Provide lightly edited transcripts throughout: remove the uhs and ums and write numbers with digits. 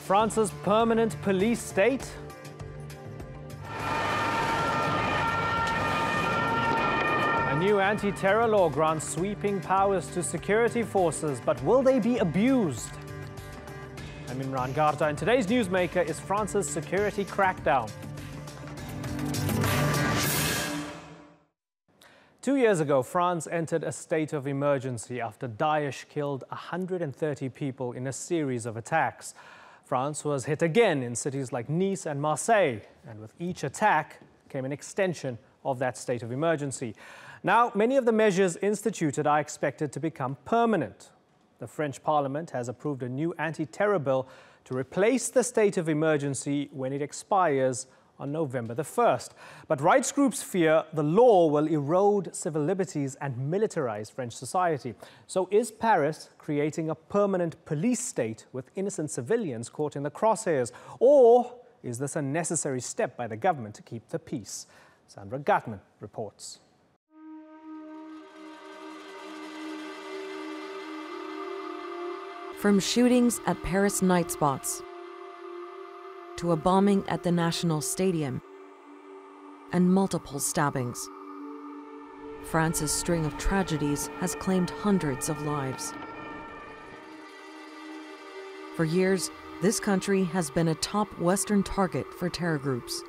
France's permanent police state? A new anti-terror law grants sweeping powers to security forces, but will they be abused? I'm Imran Garda, and today's Newsmaker is France's security crackdown. 2 years ago, France entered a state of emergency after Daesh killed 130 people in a series of attacks. France was hit again in cities like Nice and Marseille, and with each attack came an extension of that state of emergency. Now, many of the measures instituted are expected to become permanent. The French Parliament has approved a new anti-terror bill to replace the state of emergency when it expires on November the 1st. But rights groups fear the law will erode civil liberties and militarize French society. So is Paris creating a permanent police state with innocent civilians caught in the crosshairs? Or is this a necessary step by the government to keep the peace? Sandra Gutman reports. From shootings at Paris night spots to a bombing at the National Stadium and multiple stabbings, France's string of tragedies has claimed hundreds of lives. For years, this country has been a top Western target for terror groups.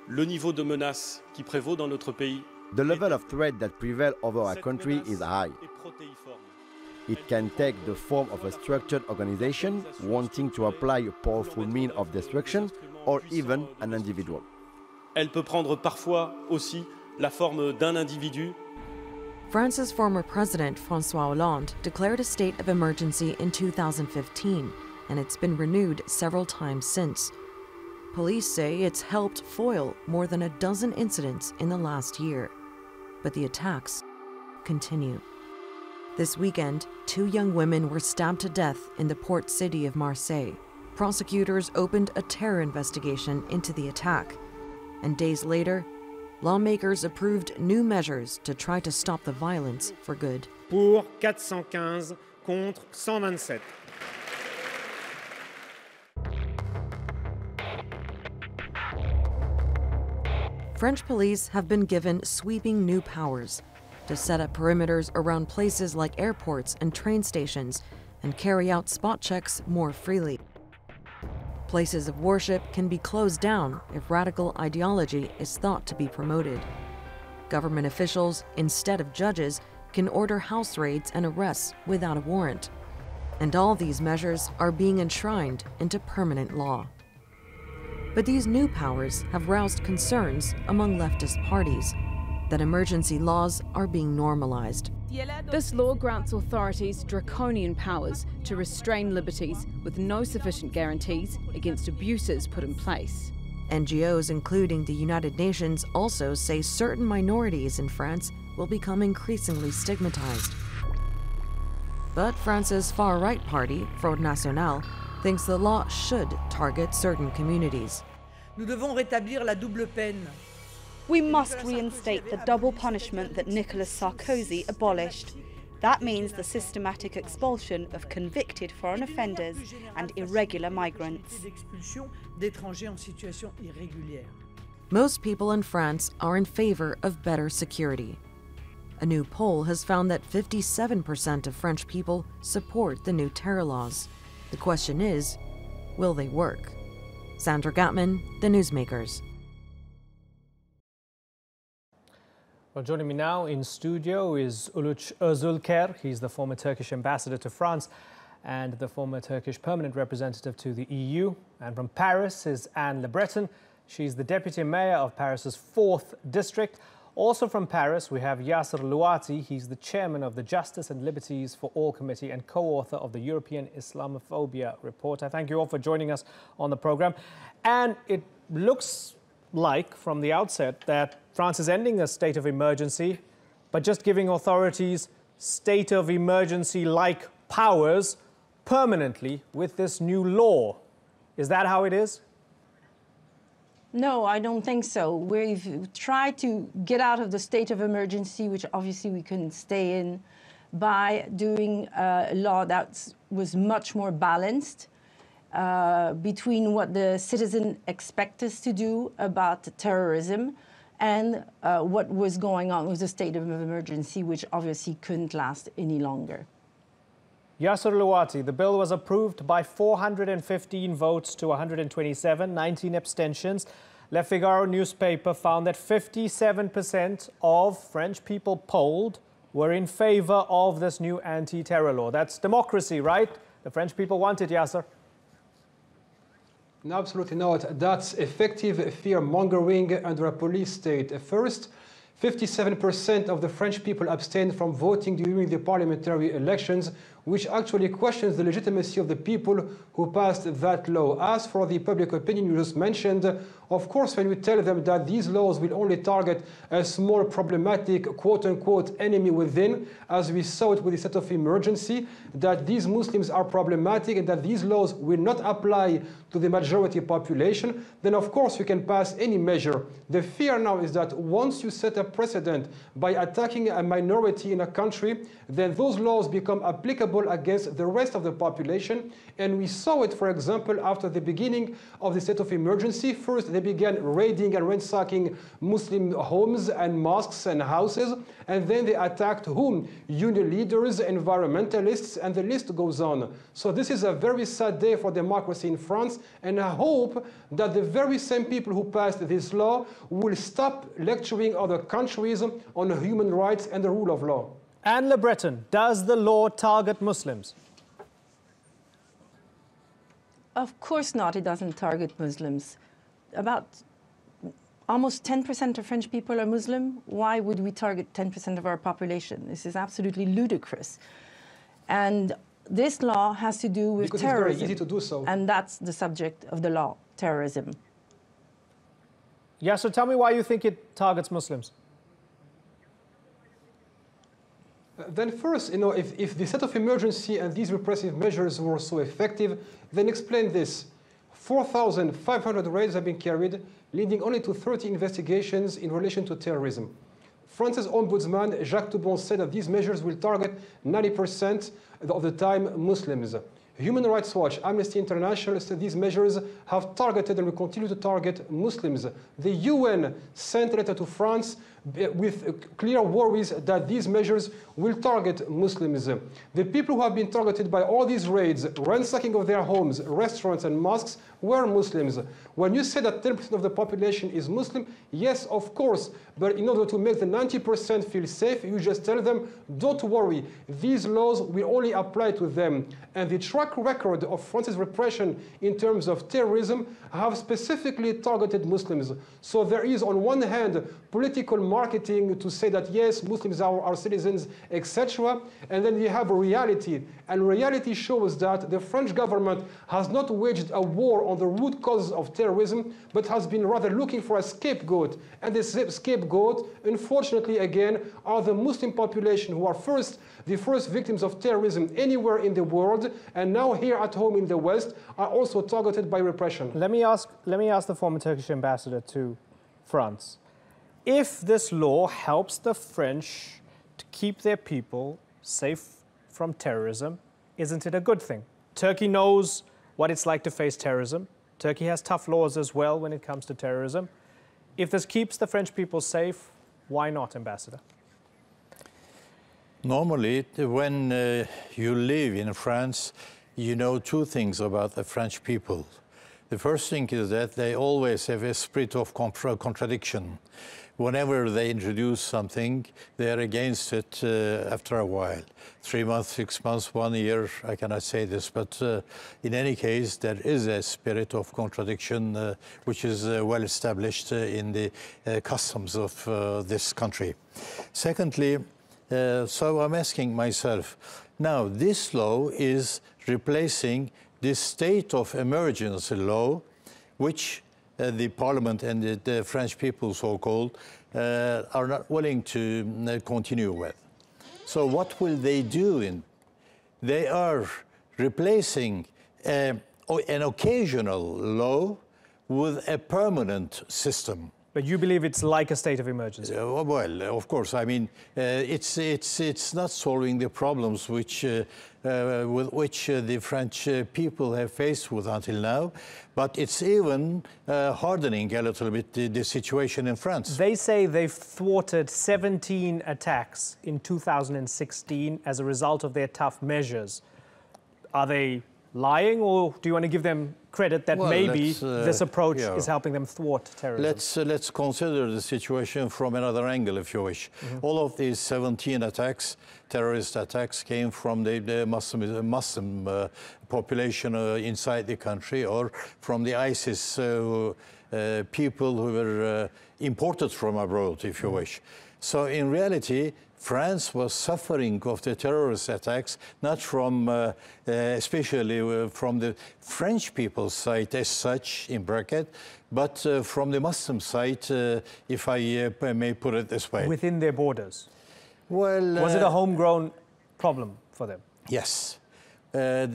Le niveau de menace qui prévaut dans notre pays. The level of threat that prevails over our country is high. It can take the form of a structured organization wanting to apply a powerful means of destruction, or even an individual. Elle peut prendre parfois aussi la forme d'un individu. France's former president, François Hollande, declared a state of emergency in 2015, and it's been renewed several times since. Police say it's helped foil more than a dozen incidents in the last year. But the attacks continue. This weekend, 2 young women were stabbed to death in the port city of Marseille. Prosecutors opened a terror investigation into the attack. And days later, lawmakers approved new measures to try to stop the violence for good. Pour 415 contre 127. French police have been given sweeping new powers to set up perimeters around places like airports and train stations and carry out spot checks more freely. Places of worship can be closed down if radical ideology is thought to be promoted. Government officials, instead of judges, can order house raids and arrests without a warrant. And all these measures are being enshrined into permanent law. But these new powers have roused concerns among leftist parties that emergency laws are being normalized. This law grants authorities draconian powers to restrain liberties with no sufficient guarantees against abuses put in place. NGOs, including the United Nations, also say certain minorities in France will become increasingly stigmatized. But France's far-right party, Front National, thinks the law should target certain communities. Nous devons rétablir la double peine. We must reinstate the double punishment that Nicolas Sarkozy abolished. That means the systematic expulsion of convicted foreign offenders and irregular migrants. Most people in France are in favor of better security. A new poll has found that 57% of French people support the new terror laws. The question is, will they work? Sandra Gutman, The Newsmakers. Well, joining me now in studio is Uluç Özülker. He's the former Turkish ambassador to France and the former Turkish permanent representative to the EU. And from Paris is Anne Le Breton. She's the deputy mayor of Paris's 4th district. Also from Paris, we have Yasser Louati. He's the chairman of the Justice and Liberties for All Committee and co-author of the European Islamophobia report. I thank you all for joining us on the program. And it looks like from the outset that France is ending a state of emergency, but just giving authorities state of emergency-like powers permanently with this new law. Is that how it is? No, I don't think so. We've tried to get out of the state of emergency, which obviously we couldn't stay in, by doing a law that was much more balanced. between what the citizens expect us to do about terrorism and what was going on with the state of emergency, which obviously couldn't last any longer. Yasser Louati, the bill was approved by 415 votes to 127, 19 abstentions. Le Figaro newspaper found that 57% of French people polled were in favor of this new anti-terror law. That's democracy, right? The French people want it, Yasser. No, absolutely not. That's effective fear-mongering under a police state. First, 57% of the French people abstained from voting during the parliamentary elections, which actually questions the legitimacy of the people who passed that law. As for the public opinion you just mentioned, of course, when we tell them that these laws will only target a small problematic quote-unquote enemy within, as we saw it with the state of emergency, that these Muslims are problematic and that these laws will not apply to the majority population, then of course you can pass any measure. The fear now is that once you set a precedent by attacking a minority in a country, then those laws become applicable against the rest of the population. And we saw it, for example, after the beginning of the state of emergency. First, they began raiding and ransacking Muslim homes and mosques and houses, and then they attacked whom? Union leaders, environmentalists, and the list goes on. So this is a very sad day for democracy in France, and I hope that the very same people who passed this law will stop lecturing other countries on human rights and the rule of law. Anne Le Breton, does the law target Muslims? Of course not, it doesn't target Muslims. About almost 10% of French people are Muslim. Why would we target 10% of our population? This is absolutely ludicrous. And this law has to do with terrorism. It's very easy to do so. And that's the subject of the law, terrorism. Yeah, so tell me why you think it targets Muslims. Then first, if the state of emergency and these repressive measures were so effective, then explain this. 4,500 raids have been carried, leading only to 30 investigations in relation to terrorism. France's ombudsman, Jacques Toubon, said that these measures will target 90% of the time Muslims. Human Rights Watch, Amnesty International said these measures have targeted and will continue to target Muslims. The UN sent a letter to France with clear worries that these measures will target Muslims. The people who have been targeted by all these raids, ransacking of their homes, restaurants and mosques, were Muslims. When you say that 10% of the population is Muslim, yes, of course, but in order to make the 90% feel safe, you just tell them, don't worry, these laws will only apply to them. And the track record of France's repression in terms of terrorism have specifically targeted Muslims. So there is, on one hand, political marketing to say that, yes, Muslims are our citizens, etc. And then you have a reality. And reality shows that the French government has not waged a war on the root causes of terrorism, but has been rather looking for a scapegoat. And this scapegoat, unfortunately, again, are the Muslim population who are the first victims of terrorism anywhere in the world, and now here at home in the West are also targeted by repression. Let me ask the former Turkish ambassador to France. If this law helps the French to keep their people safe from terrorism, isn't it a good thing? Turkey knows what it's like to face terrorism. Turkey has tough laws as well when it comes to terrorism. If this keeps the French people safe, why not, Ambassador? Normally, when you live in France, you know two things about the French people. The first thing is that they always have a spirit of contradiction. Whenever they introduce something, they are against it after a while. 3 months, 6 months, 1 year, I cannot say this, but in any case, there is a spirit of contradiction which is well established in the customs of this country. Secondly, so I'm asking myself, now this law is replacing this state of emergency law, which the parliament and the French people, so-called, are not willing to continue with. So what will they do? They are replacing an occasional law with a permanent system. But you believe it's like a state of emergency? Well, of course. I mean, it's not solving the problems with which the French people have faced with until now, but it's even hardening a little bit the situation in France. They say they've thwarted 17 attacks in 2016 as a result of their tough measures. Are they lying, or do you want to give them credit that maybe this approach is helping them thwart terrorism? Let's consider the situation from another angle, if you wish. All of these 17 attacks, terrorist attacks, came from the Muslim population inside the country, or from the ISIS people who were imported from abroad, if you wish. So in reality, France was suffering of the terrorist attacks, not from, especially from the French people's side as such, in bracket, but from the Muslim side, if I may put it this way. Within their borders? Well, was it a homegrown problem for them? Yes. Well,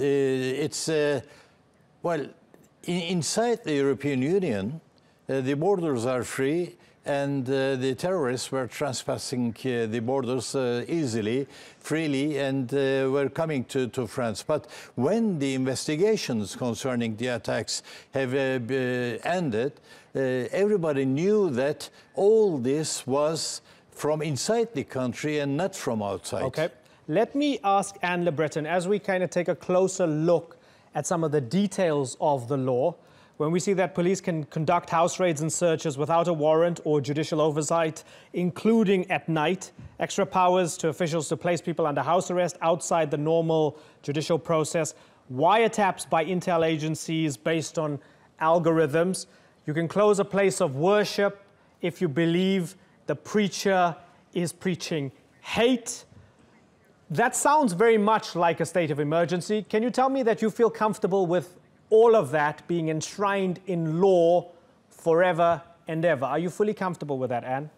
inside the European Union, the borders are free, and the terrorists were trespassing the borders easily, freely, and were coming to France. But when the investigations concerning the attacks have ended, everybody knew that all this was from inside the country and not from outside. Okay. Let me ask Anne Le Breton, as we kind of take a closer look at some of the details of the law, when we see that police can conduct house raids and searches without a warrant or judicial oversight, including at night, extra powers to officials to place people under house arrest outside the normal judicial process, wiretaps by intel agencies based on algorithms. You can close a place of worship if you believe the preacher is preaching hate. That sounds very much like a state of emergency. Can you tell me that you feel comfortable with all of that being enshrined in law forever and ever? Are you fully comfortable with that, Anne?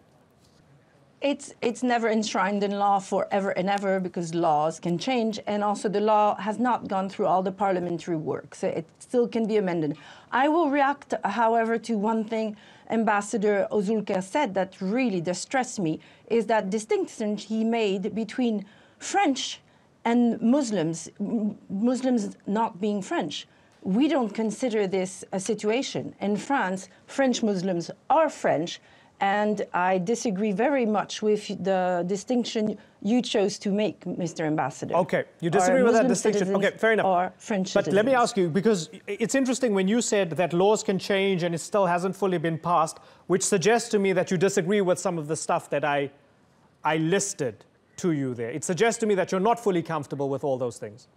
It's never enshrined in law forever and ever, because laws can change, and also the law has not gone through all the parliamentary work, so it still can be amended. I will react, however, to one thing Ambassador Özülker said that really distressed me, is that distinction he made between French and Muslims, Muslims not being French. We don't consider this a situation. In France, French Muslims are French, and I disagree very much with the distinction you chose to make, Mr. Ambassador. Okay, you disagree with that distinction. Okay, fair enough. Or French but citizens. Let me ask you, because it's interesting when you said that laws can change and it still hasn't fully been passed, which suggests to me that you disagree with some of the stuff that I listed to you there. It suggests to me that you're not fully comfortable with all those things.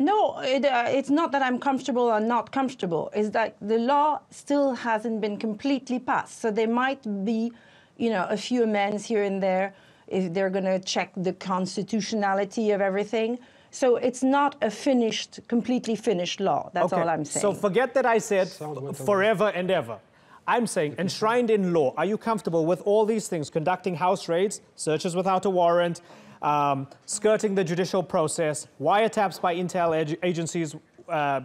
No, it's not that I'm comfortable or not comfortable. It's that the law still hasn't been completely passed. So there might be, you know, a few amends here and there if they're going to check the constitutionality of everything. So it's not a finished, completely finished law. That's all I'm saying. So forget that I said forever and ever. I'm saying enshrined in law. Are you comfortable with all these things? Conducting house raids, searches without a warrant, skirting the judicial process, wiretaps by intel agencies,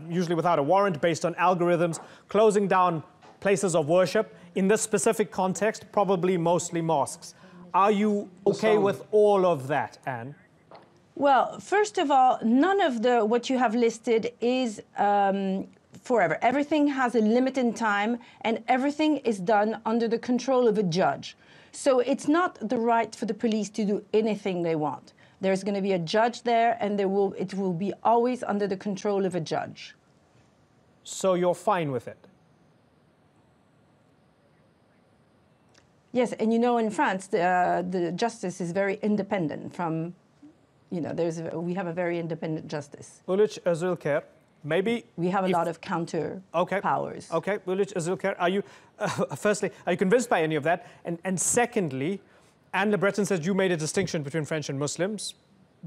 usually without a warrant, based on algorithms, closing down places of worship, in this specific context, probably mostly mosques. Are you okay with all of that, Anne? Well, first of all, none of what you have listed is forever. Everything has a limit in time, and everything is done under the control of a judge. So it's not the right for the police to do anything they want. There's going to be a judge there, and it will be always under the control of a judge. So you're fine with it? Yes, and you know, in France, the justice is very independent from, you know, we have a very independent justice. Uluç Özülker, maybe we have a lot of counter powers. Okay, Uluç Özülker, are you, firstly, are you convinced by any of that? And secondly, Anne Le Breton says you made a distinction between French and Muslims.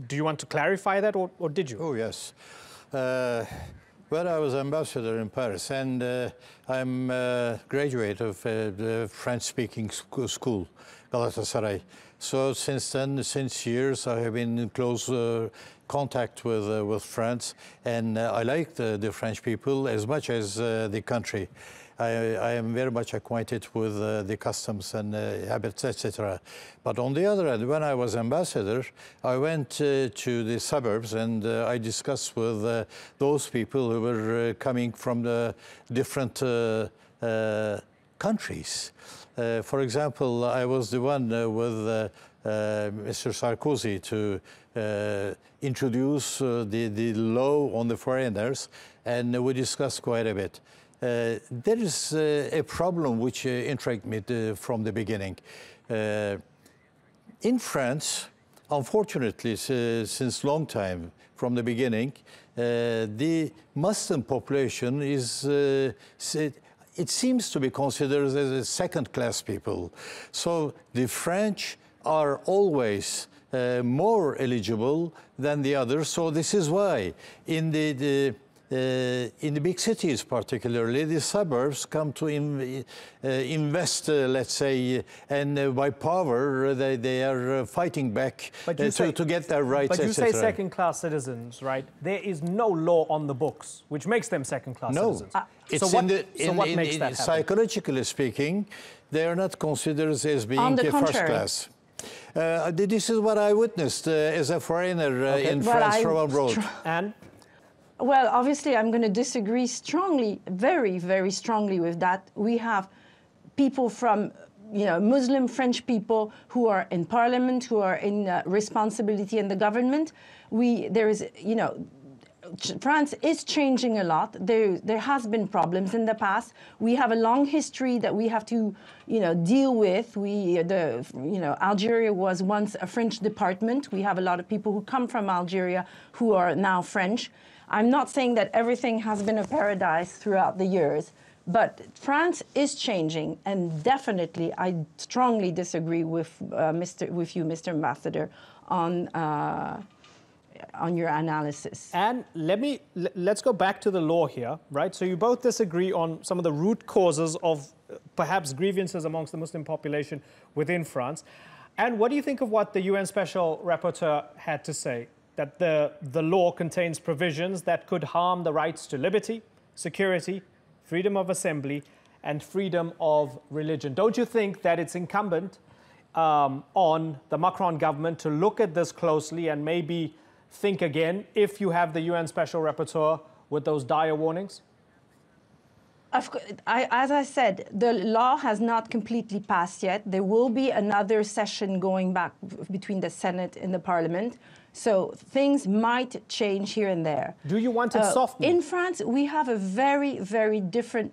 Do you want to clarify that, or did you? Oh, yes. Well, I was ambassador in Paris, and I'm a graduate of the French-speaking school, Galatasaray. So since then, since years, I have been in close contact with France, and I like the French people as much as the country. I am very much acquainted with the customs and habits, etc. But on the other hand, when I was ambassador, I went to the suburbs and I discussed with those people who were coming from the different countries. For example, I was the one with Mr. Sarkozy to introduce the law on the foreigners, and we discussed quite a bit. There is a problem which intrigued me from the beginning. In France, unfortunately, since long time from the beginning, the Muslim population is, it seems to be considered as a second-class people. So the French are always more eligible than the others. So this is why in the big cities, particularly, the suburbs come to invest, let's say, and by power, they are fighting back to get their rights, But you say second-class citizens, right? There is no law on the books which makes them second-class citizens. It's so what makes that happen? Psychologically speaking, they are not considered as being first class. This is what I witnessed as a foreigner in France from abroad. And? Well, obviously, I'm going to disagree strongly, very, very strongly with that. We have people from, Muslim French people who are in parliament, who are in responsibility in the government. There is, France is changing a lot. There has been problems in the past. We have a long history that we have to, deal with. Algeria was once a French department. We have a lot of people who come from Algeria who are now French. I'm not saying that everything has been a paradise throughout the years, but France is changing, and definitely I strongly disagree with you, Mr. Ambassador, on your analysis. And let's go back to the law here, right? So you both disagree on some of the root causes of perhaps grievances amongst the Muslim population within France. And what do you think of what the UN Special Rapporteur had to say? That the law contains provisions that could harm the rights to liberty, security, freedom of assembly, and freedom of religion. Don't you think that it's incumbent on the Macron government to look at this closely and maybe think again if you have the UN Special Rapporteur with those dire warnings? As I said, the law has not completely passed yet. There will be another session going back between the Senate and the Parliament. So things might change here and there. Do you want it softened? In France, we have a very, very different...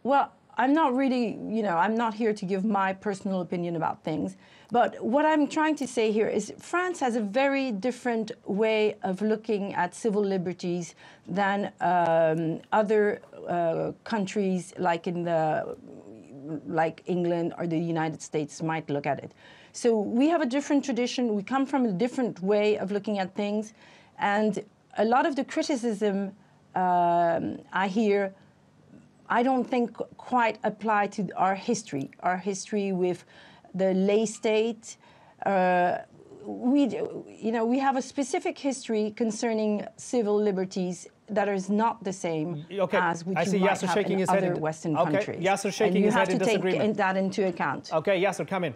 Well, I'm not really, I'm not here to give my personal opinion about things. But what I'm trying to say here is France has a very different way of looking at civil liberties than other countries like England or the United States might look at it. So we have a different tradition. We come from a different way of looking at things. And a lot of the criticism I hear, I don't think quite apply to our history with the lay state. We have a specific history concerning civil liberties that is not the same as which you might have in other Western countries. Yasser shaking his head in disagreement. And you have to take that into account. Okay, Yasser, come in.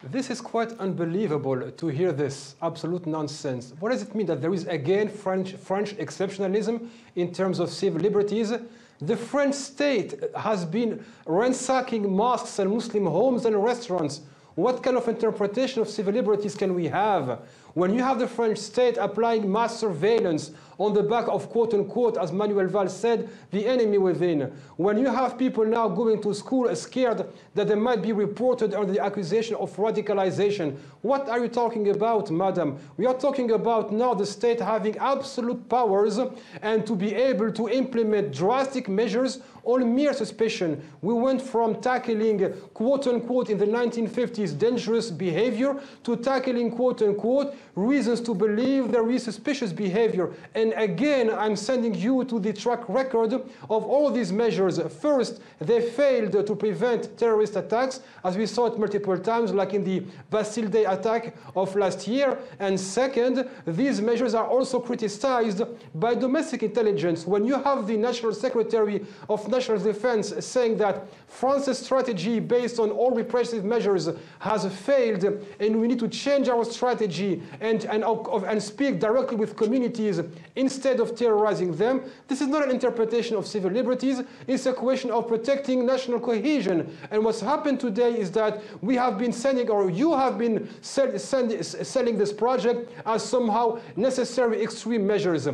This is quite unbelievable to hear this absolute nonsense. What does it mean that there is again French exceptionalism in terms of civil liberties? The French state has been ransacking mosques and Muslim homes and restaurants. What kind of interpretation of civil liberties can we have? When you have the French state applying mass surveillance on the back of, quote unquote, as Manuel Valls said, the enemy within. When you have people now going to school scared that they might be reported under the accusation of radicalization. What are you talking about, madam? We are talking about now the state having absolute powers and to be able to implement drastic measures on mere suspicion. We went from tackling, quote-unquote, in the 1950s, dangerous behavior to tackling, quote-unquote, reasons to believe there is suspicious behavior. And again, I'm sending you to the track record of all these measures. First, they failed to prevent terrorist attacks, as we saw it multiple times, like in the Bastille Day attack of last year. And second, these measures are also criticized by domestic intelligence. When you have the National Secretary of National Defense saying that France's strategy based on all repressive measures has failed and we need to change our strategy and speak directly with communities instead of terrorizing them, this is not an interpretation of civil liberties. It's a question of protecting national cohesion. And what's happened today is that we have been sending, or you have been selling this project as somehow necessary extreme measures.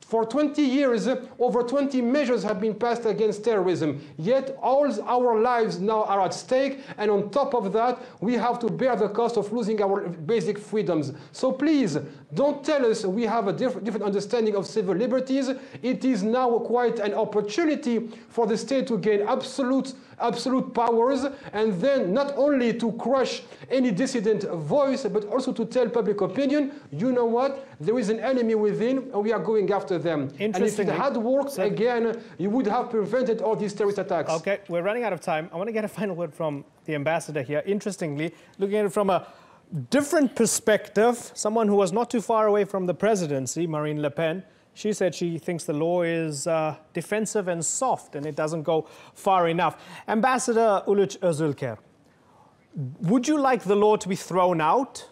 For 20 years, over 20 measures have been passed against terrorism. Yet all our lives now are at stake, and on top of that, we have to bear the cost of losing our basic freedoms. So please, don't tell us we have a different understanding of civil liberties. It is now quite an opportunity for the state to gain absolute powers, and then not only to crush any dissident voice, but also to tell public opinion, you know what, there is an enemy within, and we are going after them. And if it had worked, again, you would have prevented all these terrorist attacks. Okay, we're running out of time. I want to get a final word from the ambassador here. Interestingly, looking at it from a different perspective, someone who was not too far away from the presidency, Marine Le Pen, she said she thinks the law is defensive and soft, and it doesn't go far enough. Ambassador Uluç Özülker, would you like the law to be thrown out?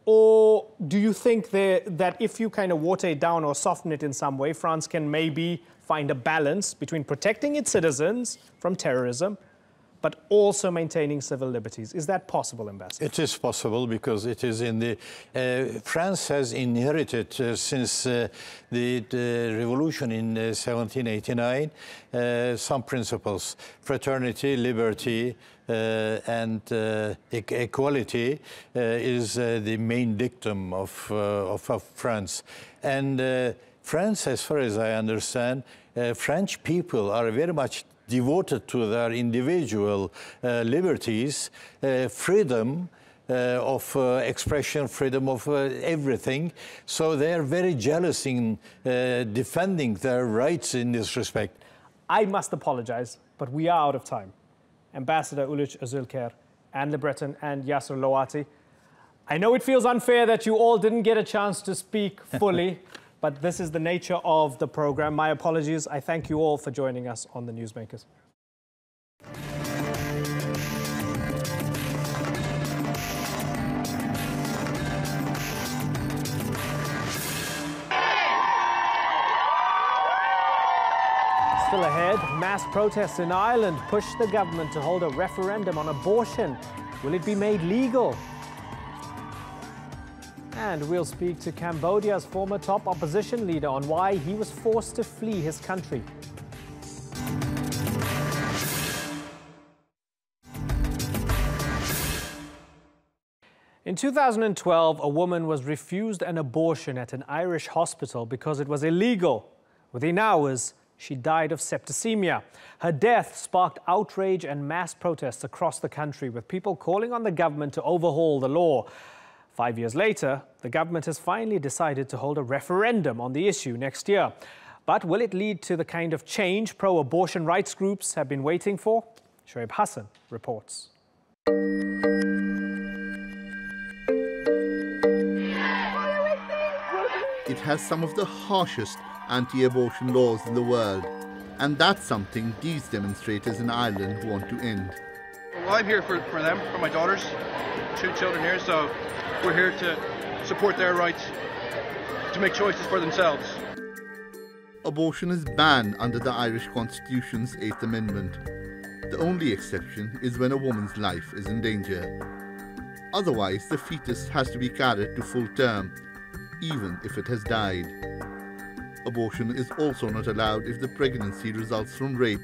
Or do you think that if you kind of water it down or soften it in some way, France can maybe find a balance between protecting its citizens from terrorism, but also maintaining civil liberties? Is that possible, Ambassador? It is possible because it is in the... France has inherited since the revolution in 1789 some principles: fraternity, liberty, and equality is the main dictum of France. And France, as far as I understand, French people are very much devoted to their individual liberties, freedom of expression, freedom of everything. So they are very jealous in defending their rights in this respect. I must apologize, but we are out of time. Ambassador Uluç Özülker, Anne Le Breton and Yasser Lawati, I know it feels unfair that you all didn't get a chance to speak fully, but this is the nature of the program. My apologies. I thank you all for joining us on the Newsmakers. Still ahead, mass protests in Ireland push the government to hold a referendum on abortion. Will it be made legal? And we'll speak to Cambodia's former top opposition leader on why he was forced to flee his country. In 2012, a woman was refused an abortion at an Irish hospital because it was illegal. Within hours, she died of septicemia. Her death sparked outrage and mass protests across the country, with people calling on the government to overhaul the law. 5 years later, the government has finally decided to hold a referendum on the issue next year. But will it lead to the kind of change pro-abortion rights groups have been waiting for? Shoaib Hassan reports. It has some of the harshest anti-abortion laws in the world, and that's something these demonstrators in Ireland want to end. Well, I'm here for them, for my daughters, 2 children here, so we're here to support their rights to make choices for themselves. Abortion is banned under the Irish Constitution's 8th Amendment. The only exception is when a woman's life is in danger. Otherwise, the fetus has to be carried to full term, even if it has died. Abortion is also not allowed if the pregnancy results from rape,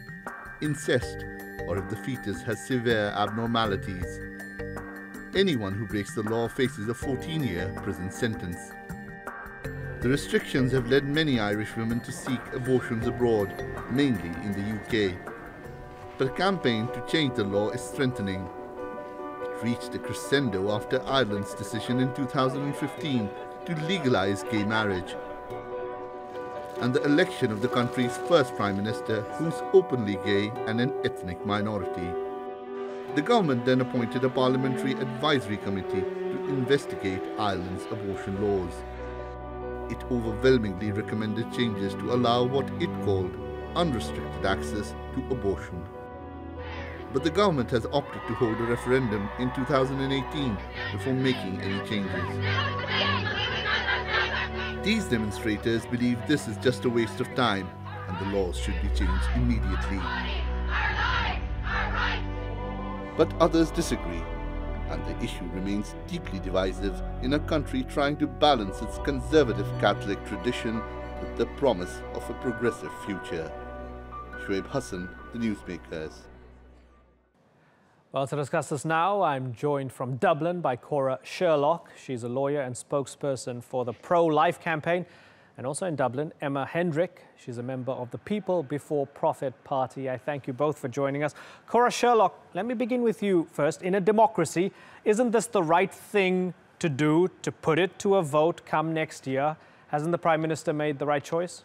incest, or if the fetus has severe abnormalities. Anyone who breaks the law faces a 14-year prison sentence. The restrictions have led many Irish women to seek abortions abroad, mainly in the UK. But a campaign to change the law is strengthening. It reached a crescendo after Ireland's decision in 2015 to legalise gay marriage, and the election of the country's first Prime Minister, who's openly gay and an ethnic minority. The government then appointed a parliamentary advisory committee to investigate Ireland's abortion laws. It overwhelmingly recommended changes to allow what it called unrestricted access to abortion. But the government has opted to hold a referendum in 2018 before making any changes. These demonstrators believe this is just a waste of time and the laws should be changed immediately. But others disagree, and the issue remains deeply divisive in a country trying to balance its conservative Catholic tradition with the promise of a progressive future. Shoaib Hassan, The Newsmakers. Well, to discuss this now, I'm joined from Dublin by Cora Sherlock. She's a lawyer and spokesperson for the Pro-Life campaign. And also in Dublin, Emma Hendrick. She's a member of the People Before Profit Party. I thank you both for joining us. Cora Sherlock, let me begin with you first. In a democracy, isn't this the right thing to do, to put it to a vote come next year? Hasn't the Prime Minister made the right choice?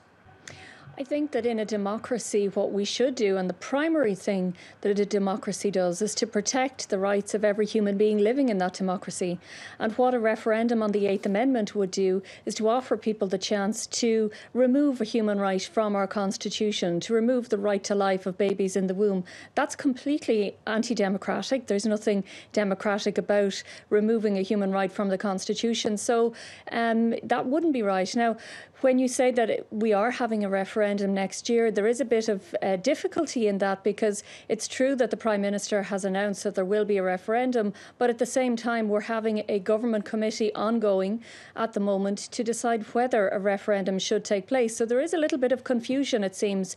I think that in a democracy, what we should do, and the primary thing that a democracy does, is to protect the rights of every human being living in that democracy. And what a referendum on the 8th Amendment would do is to offer people the chance to remove a human right from our Constitution, to remove the right to life of babies in the womb. That's completely anti-democratic. There's nothing democratic about removing a human right from the Constitution. So that wouldn't be right. Now, when you say that we are having a referendum next year, there is a bit of difficulty in that, because it's true that the Prime Minister has announced that there will be a referendum, but at the same time we're having a government committee ongoing at the moment to decide whether a referendum should take place. So there is a little bit of confusion, it seems,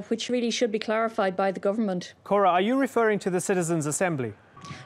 which really should be clarified by the government. Cora, are you referring to the Citizens' Assembly?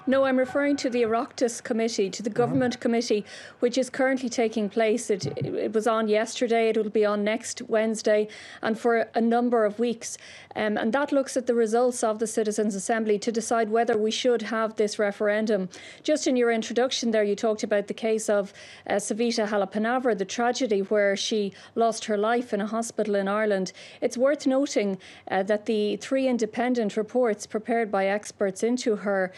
No, I'm referring to the Oireachtas Committee, to the Government Committee, which is currently taking place. It was on yesterday, it will be on next Wednesday, and for a number of weeks. And that looks at the results of the Citizens' Assembly to decide whether we should have this referendum. Just in your introduction there, you talked about the case of Savita Halappanavar, the tragedy where she lost her life in a hospital in Ireland. It's worth noting that the 3 independent reports prepared by experts into her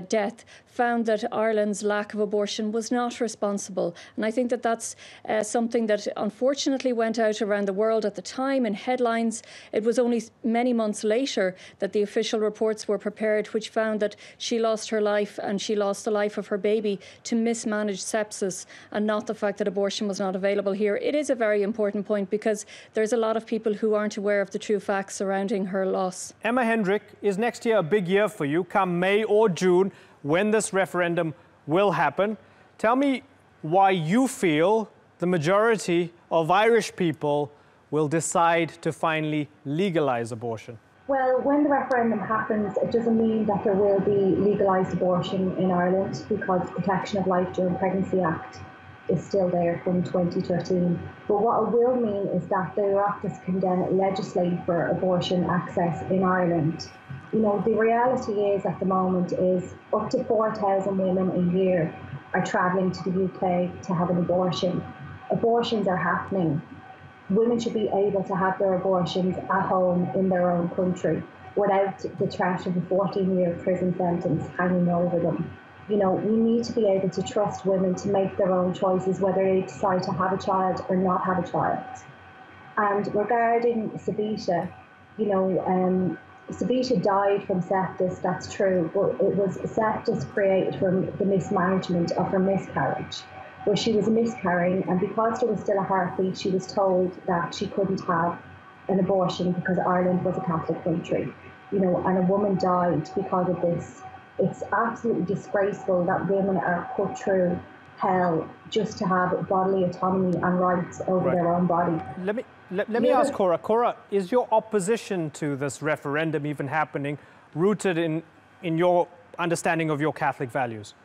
death found that Ireland's lack of abortion was not responsible. And I think that that's something that unfortunately went out around the world at the time in headlines. It was only many months later that the official reports were prepared, which found that she lost her life and she lost the life of her baby to mismanaged sepsis, and not the fact that abortion was not available here. It is a very important point, because there's a lot of people who aren't aware of the true facts surrounding her loss. Emma Hendrick, is next year a big year for you, come May or June, when this referendum will happen? Tell me why you feel the majority of Irish people will decide to finally legalise abortion. Well, when the referendum happens, it doesn't mean that there will be legalised abortion in Ireland, because the Protection of Life During Pregnancy Act is still there from 2013. But what it will mean is that the Oireachtas can then legislate for abortion access in Ireland. You know, the reality is at the moment is up to 4,000 women a year are travelling to the UK to have an abortion. Abortions are happening. Women should be able to have their abortions at home in their own country without the threat of a 14-year prison sentence hanging over them. You know, we need to be able to trust women to make their own choices, whether they decide to have a child or not have a child. And regarding Savita, you know, Savita died from sepsis, that's true, but it was sepsis created from the mismanagement of her miscarriage, where she was miscarrying, and because there was still a heartbeat, she was told that she couldn't have an abortion because Ireland was a Catholic country, you know, and a woman died because of this. It's absolutely disgraceful that women are put through hell just to have bodily autonomy and rights over their own body. Let me ask Cora. Cora, is your opposition to this referendum even happening rooted in your understanding of your Catholic values?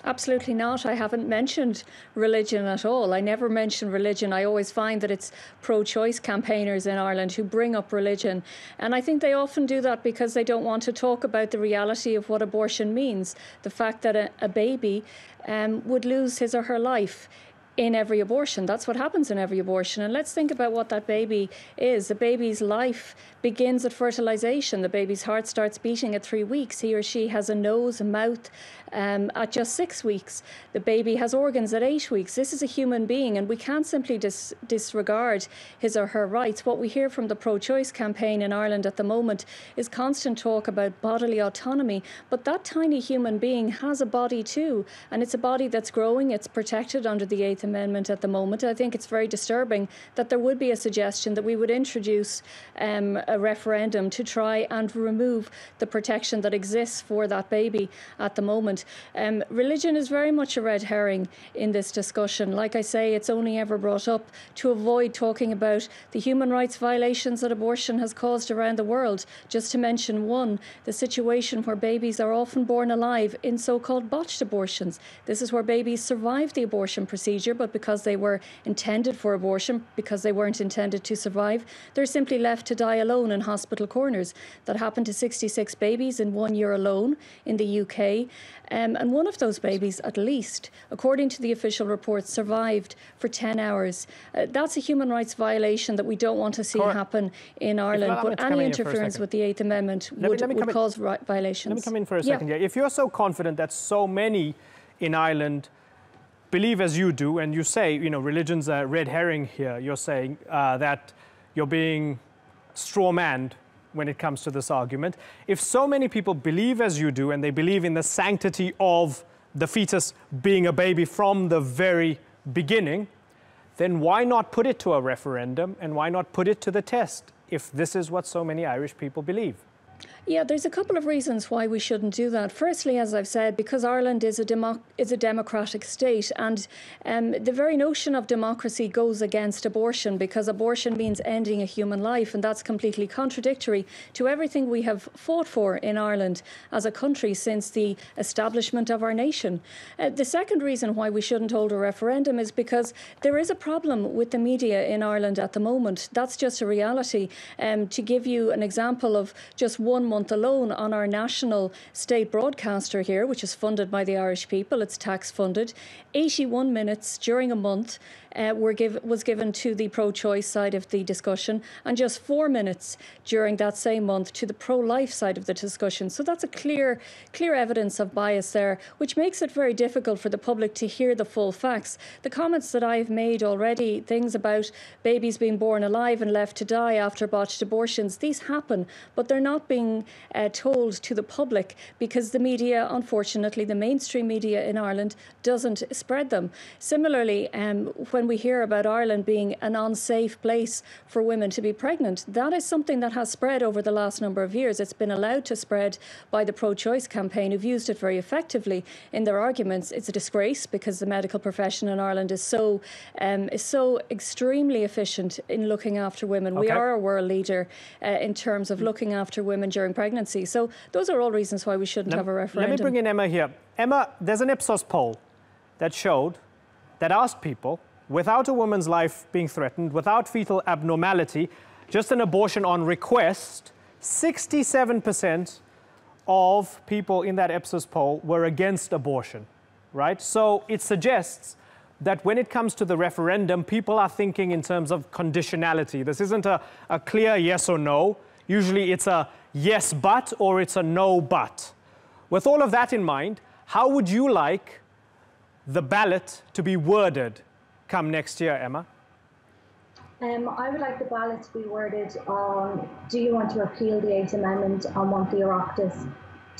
Absolutely not. I haven't mentioned religion at all. I never mention religion. I always find that it's pro-choice campaigners in Ireland who bring up religion. And I think they often do that because they don't want to talk about the reality of what abortion means. The fact that a baby would lose his or her life in every abortion. That's what happens in every abortion. And let's think about what that baby is. The baby's life begins at fertilization. The baby's heart starts beating at 3 weeks. He or she has a nose, a mouth at just 6 weeks. The baby has organs at 8 weeks. This is a human being, and we can't simply disregard his or her rights. What we hear from the pro-choice campaign in Ireland at the moment is constant talk about bodily autonomy, but that tiny human being has a body too, and it's a body that's growing. It's protected under the 8th Amendment at the moment. I think it's very disturbing that there would be a suggestion that we would introduce a referendum to try and remove the protection that exists for that baby at the moment. Religion is very much a red herring in this discussion. Like I say, it's only ever brought up to avoid talking about the human rights violations that abortion has caused around the world. Just to mention one, the situation where babies are often born alive in so-called botched abortions. This is where babies survive the abortion procedure, but because they were intended for abortion, because they weren't intended to survive, they're simply left to die alone in hospital corners. That happened to 66 babies in 1 year alone in the UK. And one of those babies, at least, according to the official reports, survived for 10 hours. That's a human rights violation that we don't want to see happen in Ireland. But any interference with the 8th Amendment would cause violations. Let me come in for a second here. If you're so confident that so many in Ireland believe as you do, and you say, you know, religion's a red herring here, you're saying that you're being straw-manned when it comes to this argument. If so many people believe as you do, and they believe in the sanctity of the fetus being a baby from the very beginning, then why not put it to a referendum, and why not put it to the test if this is what so many Irish people believe? Yeah, there's a couple of reasons why we shouldn't do that. Firstly, as I've said, because Ireland is a democratic state, and the very notion of democracy goes against abortion, because abortion means ending a human life, and that's completely contradictory to everything we have fought for in Ireland as a country since the establishment of our nation. The second reason why we shouldn't hold a referendum is because there is a problem with the media in Ireland at the moment. That's just a reality. To give you an example of just 1 month alone on our national state broadcaster here, which is funded by the Irish people, it's tax funded, 81 minutes during a month was given to the pro-choice side of the discussion, and just 4 minutes during that same month to the pro-life side of the discussion. So that's a clear evidence of bias there, which makes it very difficult for the public to hear the full facts. The comments that I've made already, things about babies being born alive and left to die after botched abortions, these happen, but they're not being told to the public because the media, unfortunately, the mainstream media in Ireland doesn't spread them. Similarly, when we hear about Ireland being an unsafe place for women to be pregnant, that is something that has spread over the last number of years. It's been allowed to spread by the pro-choice campaign, who've used it very effectively in their arguments. It's a disgrace because the medical profession in Ireland is so extremely efficient in looking after women. Okay. We are a world leader in terms of looking after women during pregnancy. So those are all reasons why we shouldn't have a referendum. Let me bring in Emma here. Emma, there's an Ipsos poll that asked people, without a woman's life being threatened, without fetal abnormality, just an abortion on request, 67% of people in that Ipsos poll were against abortion, right? So it suggests that when it comes to the referendum, people are thinking in terms of conditionality. This isn't a clear yes or no. Usually it's a yes but, or it's a no but. With all of that in mind, how would you like the ballot to be worded come next year, Emma? I would like the ballot to be worded on, do you want to repeal the 8th Amendment and want the Oireachtas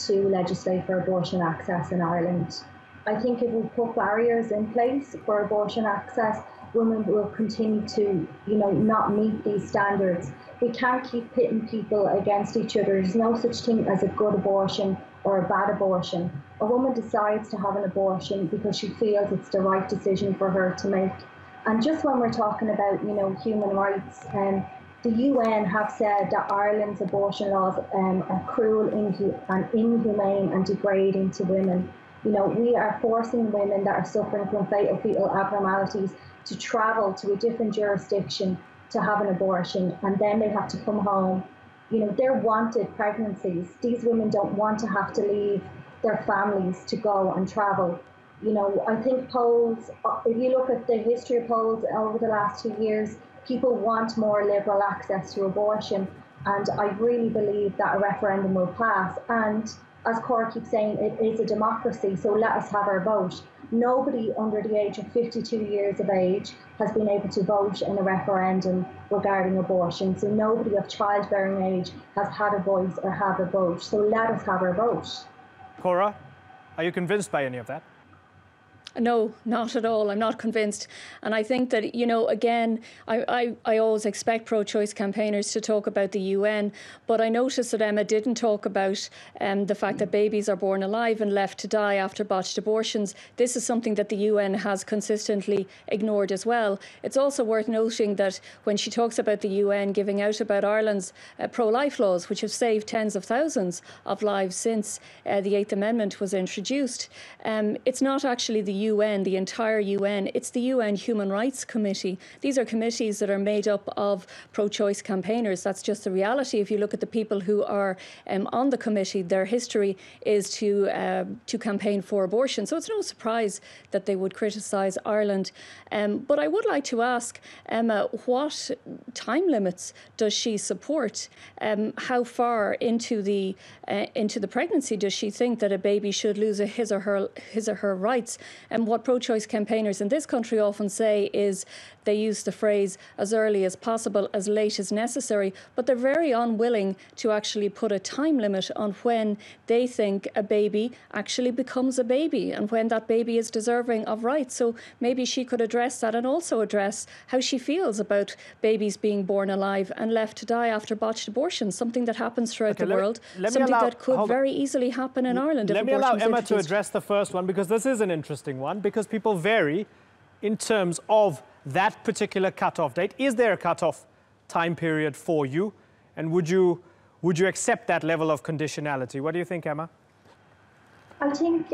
to legislate for abortion access in Ireland? I think if we put barriers in place for abortion access, women will continue to, not meet these standards. We can't keep pitting people against each other. There's no such thing as a good abortion or a bad abortion. A woman decides to have an abortion because she feels it's the right decision for her to make. And just when we're talking about, human rights, the UN have said that Ireland's abortion laws are cruel and inhumane and degrading to women. You know, we are forcing women that are suffering from fatal fetal abnormalities to travel to a different jurisdiction to have an abortion, and then they have to come home. You know, they're wanted pregnancies. These women don't want to have to leave their families to go and travel. You know, I think polls, if you look at the history of polls over the last 2 years, people want more liberal access to abortion, and I really believe that a referendum will pass. And as Cora keeps saying, it is a democracy, so let us have our vote. Nobody under the age of 52 years of age has been able to vote in a referendum regarding abortion, so nobody of childbearing age has had a voice or have a vote, so let us have our vote. Cora, are you convinced by any of that? No, not at all. I'm not convinced. And I think that, you know, again, I always expect pro-choice campaigners to talk about the UN, but I noticed that Emma didn't talk about the fact that babies are born alive and left to die after botched abortions. This is something that the UN has consistently ignored as well. It's also worth noting that when she talks about the UN giving out about Ireland's pro-life laws, which have saved tens of thousands of lives since the Eighth Amendment was introduced, it's not actually the UN, the entire UN, it's the UN Human Rights Committee. These are committees that are made up of pro-choice campaigners. That's just the reality. If you look at the people who are on the committee, their history is to campaign for abortion. So it's no surprise that they would criticise Ireland. But I would like to ask Emma, what time limits does she support? How far into the pregnancy does she think that a baby should lose his or her rights? And what pro-choice campaigners in this country often say is they use the phrase as early as possible, as late as necessary, but they're very unwilling to actually put a time limit on when they think a baby actually becomes a baby and when that baby is deserving of rights. So maybe she could address that and also address how she feels about babies being born alive and left to die after botched abortions, something that happens throughout the world, something that could very easily happen in Ireland. Let me allow Emma to address the first one, because this is an interesting one, because people vary in terms of that particular cutoff date. Is there a cutoff time period for you? And would you accept that level of conditionality? What do you think, Emma? I think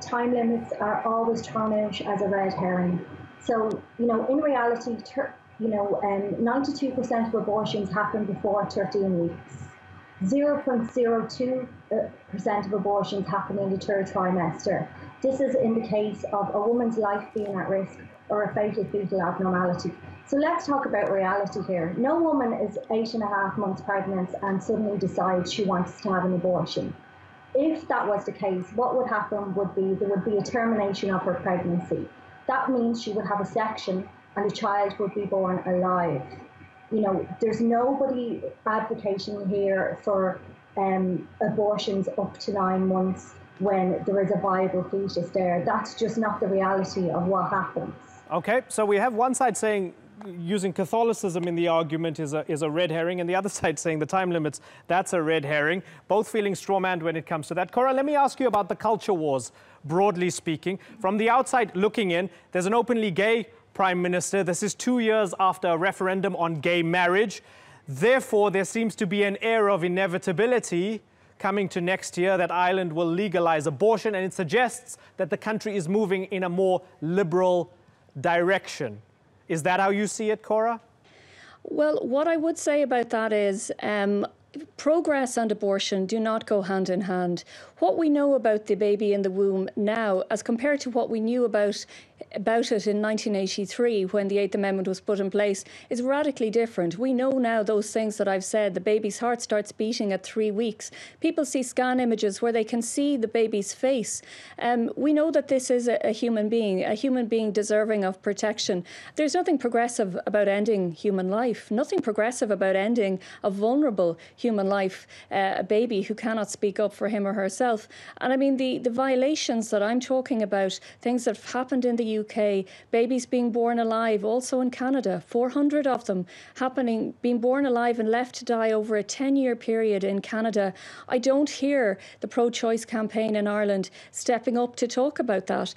time limits are always thrown out as a red herring. So, you know, in reality, 92% of abortions happen before 13 weeks. 0.02% of abortions happen in the third trimester. This is in the case of a woman's life being at risk or a fatal fetal abnormality. So let's talk about reality here. No woman is 8.5 months pregnant and suddenly decides she wants to have an abortion. If that was the case, what would happen would be there would be a termination of her pregnancy. That means she would have a section and the child would be born alive. You know, there's nobody advocating here for abortions up to 9 months when there is a viable fetus there. That's just not the reality of what happens. Okay, so we have one side saying using Catholicism in the argument is a red herring, and the other side saying the time limits, that's a red herring, both feeling strawmanned when it comes to that. Cora, let me ask you about the culture wars, broadly speaking. From the outside looking in, there's an openly gay Prime Minister. This is 2 years after a referendum on gay marriage. Therefore, there seems to be an air of inevitability coming to next year that Ireland will legalise abortion, and it suggests that the country is moving in a more liberal direction. Is that how you see it, Cora? Well, what I would say about that is progress and abortion do not go hand in hand. What we know about the baby in the womb now, as compared to what we knew about it in 1983 when the Eighth Amendment was put in place, is radically different. We know now those things that I've said. The baby's heart starts beating at 3 weeks. People see scan images where they can see the baby's face. We know that this is a human being deserving of protection. There's nothing progressive about ending human life, nothing progressive about ending a vulnerable human life, a baby who cannot speak up for him or herself. And I mean, the violations that I'm talking about, things that have happened in the the UK, babies being born alive, also in Canada, 400 of them being born alive and left to die over a 10-year period in Canada. I don't hear the pro-choice campaign in Ireland stepping up to talk about that.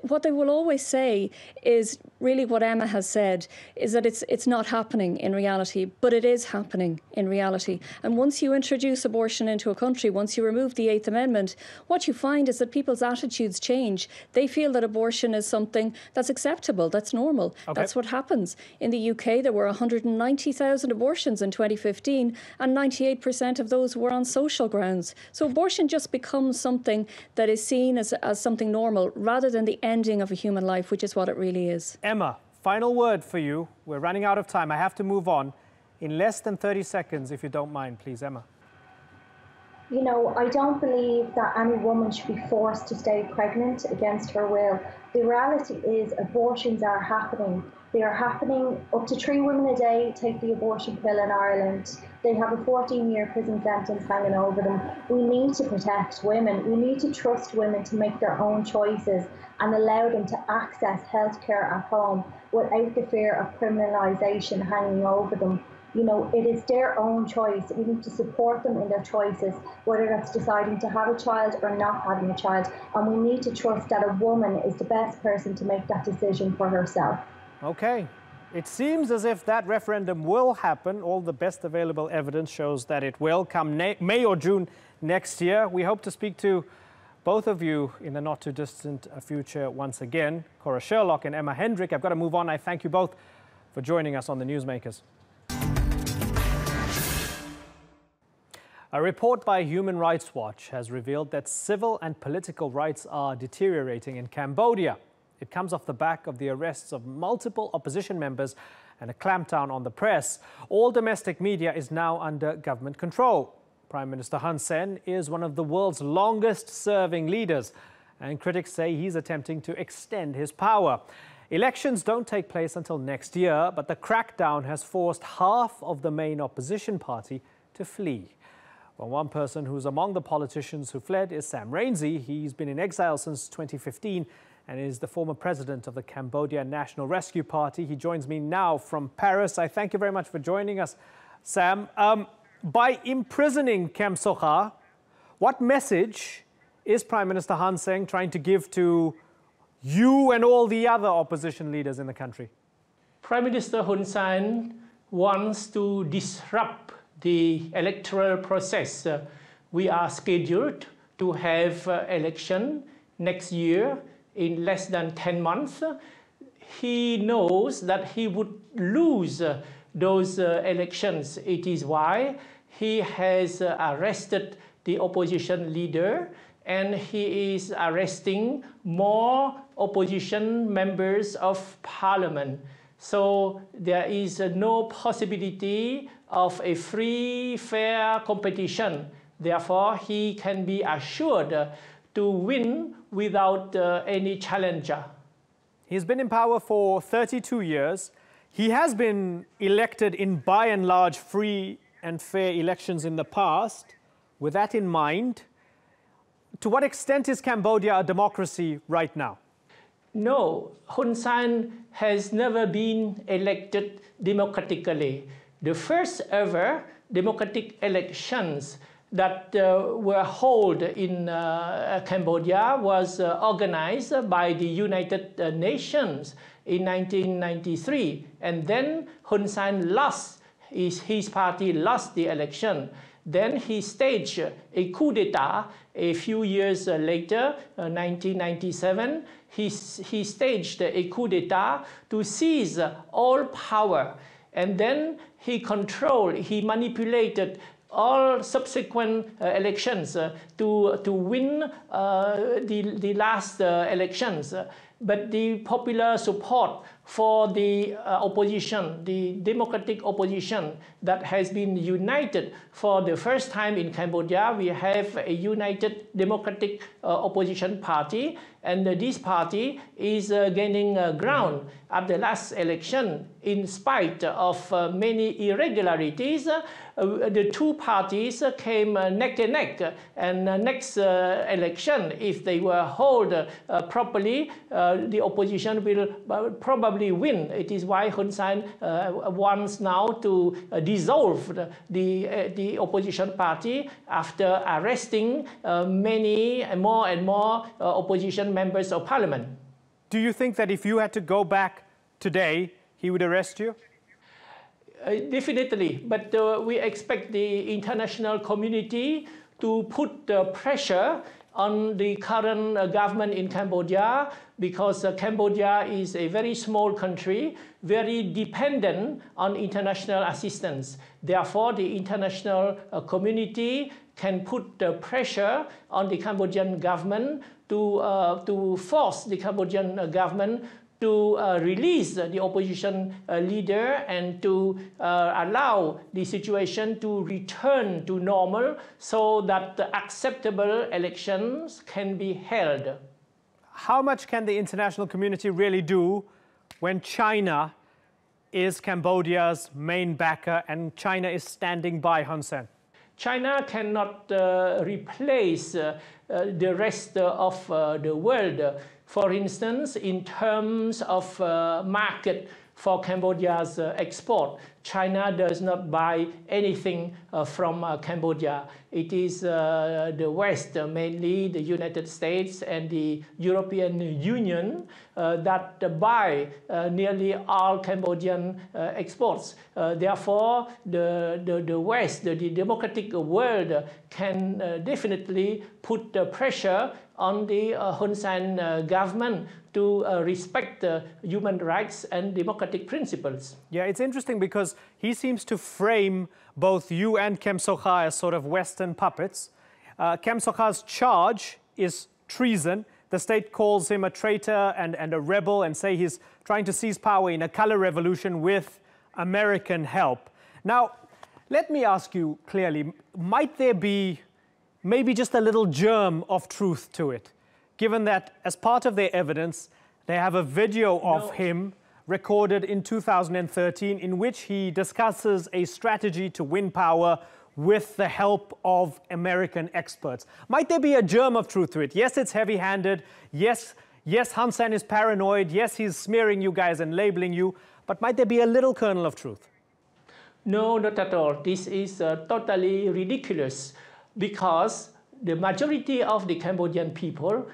What they will always say is really what Emma has said, is that it's not happening in reality, but it is happening in reality. And once you introduce abortion into a country, once you remove the 8th Amendment, what you find is that people's attitudes change. They feel that abortion is something that's acceptable, that's normal. Okay. That's what happens. In the UK, there were 190,000 abortions in 2015, and 98% of those were on social grounds. So abortion just becomes something that is seen as something normal, rather than the ending of a human life, which is what it really is. Emma, final word for you. We're running out of time. I have to move on. In less than 30 seconds, if you don't mind, please, Emma. You know, I don't believe that any woman should be forced to stay pregnant against her will. The reality is abortions are happening. They are happening. Up to 3 women a day take the abortion pill in Ireland. They have a 14-year prison sentence hanging over them. We need to protect women. We need to trust women to make their own choices and allow them to access healthcare at home without the fear of criminalisation hanging over them. You know, it is their own choice. We need to support them in their choices, whether that's deciding to have a child or not having a child. And we need to trust that a woman is the best person to make that decision for herself. Okay. It seems as if that referendum will happen. All the best available evidence shows that it will come May or June next year. We hope to speak to both of you in the not too distant future once again. Cora Sherlock and Emma Hendrick. I've got to move on. I thank you both for joining us on the Newsmakers. A report by Human Rights Watch has revealed that civil and political rights are deteriorating in Cambodia. It comes off the back of the arrests of multiple opposition members and a clampdown on the press. All domestic media is now under government control. Prime Minister Hun Sen is one of the world's longest-serving leaders, and critics say he's attempting to extend his power. Elections don't take place until next year, but the crackdown has forced half of the main opposition party to flee. Well, one person who's among the politicians who fled is Sam Rainsy. He's been in exile since 2015 and is the former president of the Cambodia National Rescue Party. He joins me now from Paris. I thank you very much for joining us, Sam. By imprisoning Kem Sokha, what message is Prime Minister Hun Sen trying to give to you and all the other opposition leaders in the country? Prime Minister Hun Sen wants to disrupt the electoral process. We are scheduled to have election next year in less than 10 months. He knows that he would lose those elections. It is why he has arrested the opposition leader, and he is arresting more opposition members of parliament. So there is no possibility of a free, fair competition. Therefore, he can be assured to win without any challenger. He's been in power for 32 years. He has been elected in, by and large, free and fair elections in the past. With that in mind, to what extent is Cambodia a democracy right now? No, Hun Sen has never been elected democratically. The first ever democratic elections that were held in Cambodia was organized by the United Nations in 1993. And then Hun Sen lost, his party lost the election. Then he staged a coup d'etat a few years later, 1997. He staged a coup d'etat to seize all power. And then he manipulated all subsequent elections to win the last elections. But the popular support for the opposition, the democratic opposition that has been united for the first time in Cambodia, we have a united democratic opposition party, And this party is gaining ground at the last election. In spite of many irregularities, the two parties came neck and neck. And next election, if they were held properly, the opposition will probably win. It is why Hun Sen wants now to dissolve the opposition party after arresting many more and more opposition members of parliament. Do you think that if you had to go back today, he would arrest you? Definitely, but we expect the international community to put pressure on the current government in Cambodia, because Cambodia is a very small country, very dependent on international assistance. Therefore, the international community can put pressure on the Cambodian government to force the Cambodian government to release the opposition leader and to allow the situation to return to normal so that acceptable elections can be held. How much can the international community really do when China is Cambodia's main backer and China is standing by Hun Sen? China cannot replace the rest of the world. For instance, in terms of market for Cambodia's export, China does not buy anything from Cambodia. It is the West, mainly the United States and the European Union, that buy nearly all Cambodian exports. Therefore, the West, the democratic world, can definitely put pressure on the Hun Sen government to respect human rights and democratic principles. Yeah, it's interesting because he seems to frame both you and Kem Sokha as sort of Western puppets. Kem Sokha's charge is treason. The state calls him a traitor and a rebel and say he's trying to seize power in a color revolution with American help. Now, let me ask you clearly, might there be maybe just a little germ of truth to it, given that as part of their evidence, they have a video of him recorded in 2013 in which he discusses a strategy to win power with the help of American experts. Might there be a germ of truth to it? Yes, it's heavy-handed. Yes, Hun Sen is paranoid. Yes, he's smearing you guys and labeling you. But might there be a little kernel of truth? No, not at all. This is totally ridiculous, because the majority of the Cambodian people,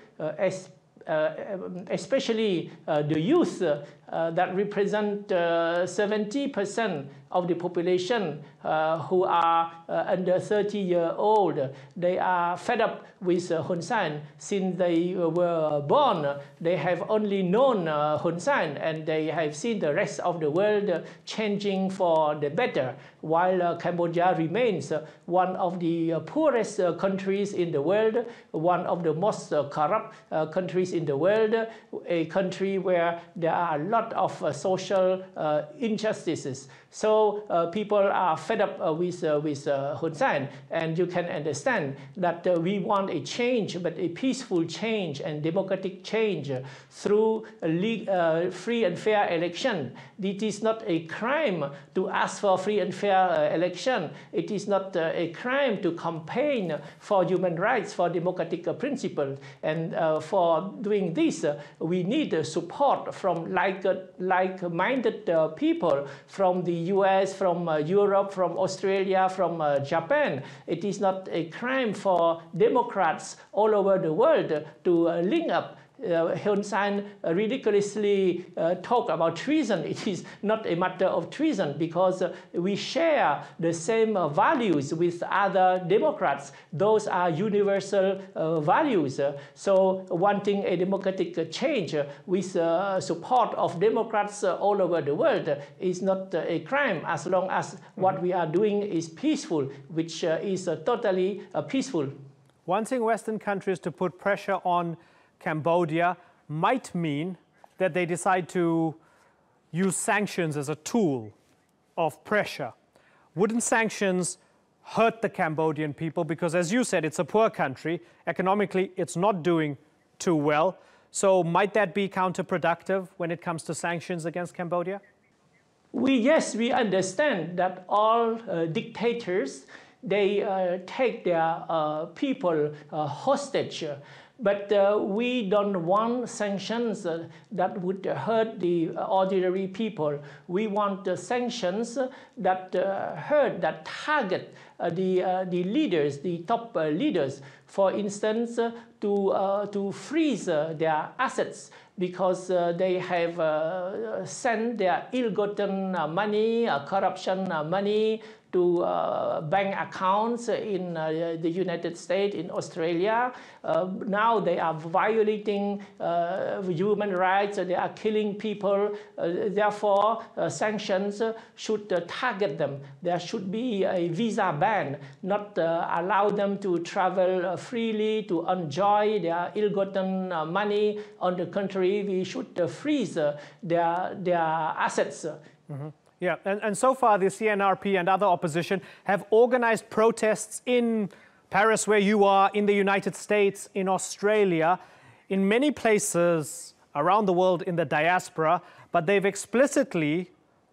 especially the youth that represent 70% of the population who are under 30-year-old, they are fed up with Hun Sen. Since they were born, they have only known Hun Sen, and they have seen the rest of the world changing for the better, while Cambodia remains one of the poorest countries in the world, one of the most corrupt countries in the world, a country where there are a lot of social injustices. So people are fed up with Hun Sen, and you can understand that we want a change, but a peaceful change and democratic change through a free and fair election. It is not a crime to ask for free and fair election. It is not a crime to campaign for human rights, for democratic principles. And for doing this, we need support from like-minded people from the US, from Europe, from Australia, from Japan. It is not a crime for Democrats all over the world to link up. Hun Sen ridiculously talk about treason. It is not a matter of treason, because we share the same values with other Democrats. Those are universal values. So wanting a democratic change with support of Democrats all over the world is not a crime, as long as what we are doing is peaceful, which is totally peaceful. Wanting Western countries to put pressure on Cambodia might mean that they decide to use sanctions as a tool of pressure. Wouldn't sanctions hurt the Cambodian people? Because as you said, it's a poor country. Economically, it's not doing too well. So might that be counterproductive when it comes to sanctions against Cambodia? Yes, we understand that all dictators, they take their people hostage. But we don't want sanctions that would hurt the ordinary people. We want sanctions that hurt, that target the leaders, the top leaders. For instance, to freeze their assets because they have sent their ill-gotten money, corruption money, to bank accounts in the United States, in Australia. Now they are violating human rights, they are killing people. Therefore, sanctions should target them. There should be a visa ban, not allow them to travel freely, to enjoy their ill-gotten money. On the contrary, we should freeze their assets. Mm-hmm. Yeah, and so far the CNRP and other opposition have organized protests in Paris, where you are, in the United States, in Australia, in many places around the world in the diaspora, but they've explicitly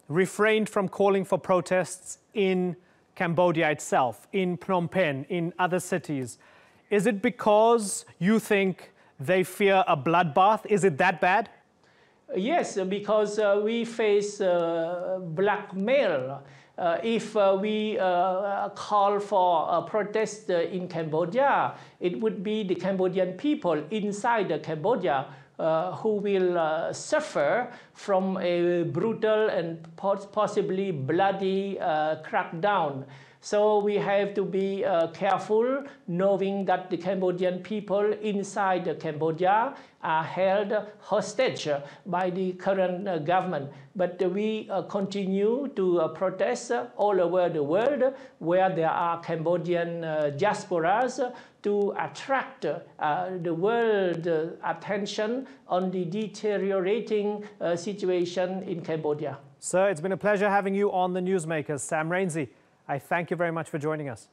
refrained from calling for protests in Cambodia itself, in Phnom Penh, in other cities. Is it because you think they fear a bloodbath? Is it that bad? Yes, because we face blackmail. If we call for a protest in Cambodia, it would be the Cambodian people inside Cambodia who will suffer from a brutal and possibly bloody crackdown. So we have to be careful, knowing that the Cambodian people inside Cambodia are held hostage by the current government. But we continue to protest all over the world where there are Cambodian diasporas to attract the world attention on the deteriorating situation in Cambodia. Sir, it's been a pleasure having you on the Newsmakers. Sam Rainsy, I thank you very much for joining us.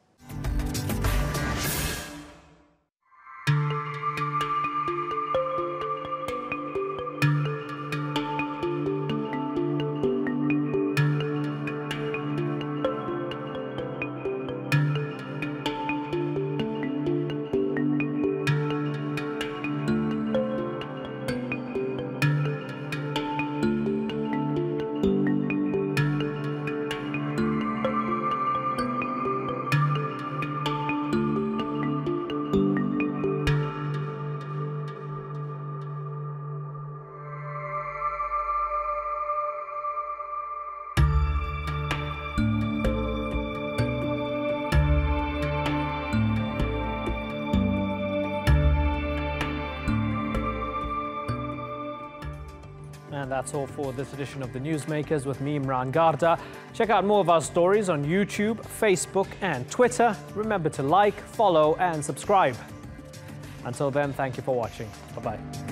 And that's all for this edition of the Newsmakers with me, Imran Garda. Check out more of our stories on YouTube, Facebook and Twitter. Remember to like, follow and subscribe. Until then, thank you for watching. Bye-bye.